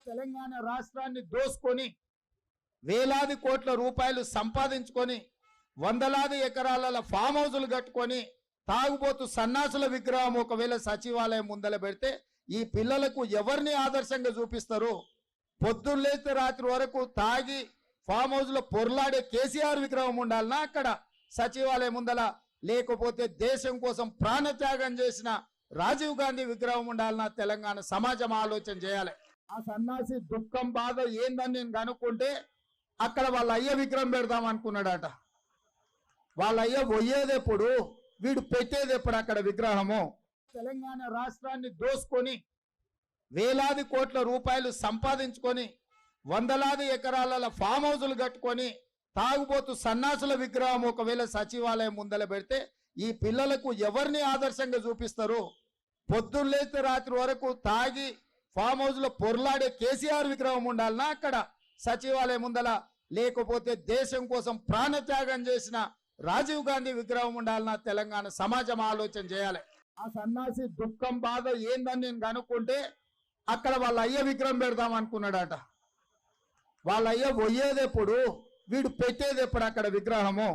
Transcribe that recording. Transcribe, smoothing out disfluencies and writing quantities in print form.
తెలంగాణ రాష్ట్రాన్ని దోసుకొని వేలాది కోట్ల రూపాయలు సంపాదించుకొని వందలాది ఎకరాల ఫామ్ హౌజులు కట్టుకొని తాగుబోతు సన్నాసుల విగ్రహం ఒకవేళ సచివాలయం ముందల పెడితే ఈ పిల్లలకు ఎవరిని ఆదర్శంగా చూపిస్తారు? పొద్దున్నేస్తే రాత్రి వరకు తాగి ఫామ్ హౌస్ లో పొర్లాడే కేసీఆర్ విగ్రహం ఉండాలనా అక్కడ సచివాలయం ముందల? లేకపోతే దేశం కోసం ప్రాణత్యాగం చేసిన రాజీవ్ గాంధీ విగ్రహం ఉండాలనా? తెలంగాణ సమాజం ఆలోచన చేయాలి. ఆ సన్నాసి దుఃఖం బాధ ఏందని నేను కనుక్కుంటే అక్కడ వాళ్ళ అయ్య విగ్రహం పెడదాం అనుకున్నాడట. వాళ్ళ అయ్య పోయేదెప్పుడు, వీడు పెట్టేదెప్పుడు అక్కడ విగ్రహము? తెలంగాణ రాష్ట్రాన్ని దోసుకొని వేలాది కోట్ల రూపాయలు సంపాదించుకొని వందలాది ఎకరాల ఫామ్ హౌజులు కట్టుకొని తాగుబోతు సన్నాసుల విగ్రహం ఒకవేళ సచివాలయం ముందల పెడితే ఈ పిల్లలకు ఎవరిని ఆదర్శంగా చూపిస్తారు? పొద్దున్నేస్తే రాత్రి వరకు తాగి ఫామ్ హౌస్ లో పొర్లాడే కేసీఆర్ విగ్రహం ఉండాలనా అక్కడ సచివాలయం ముందల? లేకపోతే దేశం కోసం ప్రాణత్యాగం చేసిన రాజీవ్ గాంధీ విగ్రహం ఉండాలనా? తెలంగాణ సమాజం ఆలోచన చేయాలి. ఆ సన్నాసి దుఃఖం బాధ ఏందని నేను కనుక్కుంటే అక్కడ వాళ్ళ అయ్య విగ్రహం పెడదాం అనుకున్నాడట. వాళ్ళ అయ్య పోయేదెప్పుడు, వీడు పెట్టేదెప్పుడు అక్కడ విగ్రహము?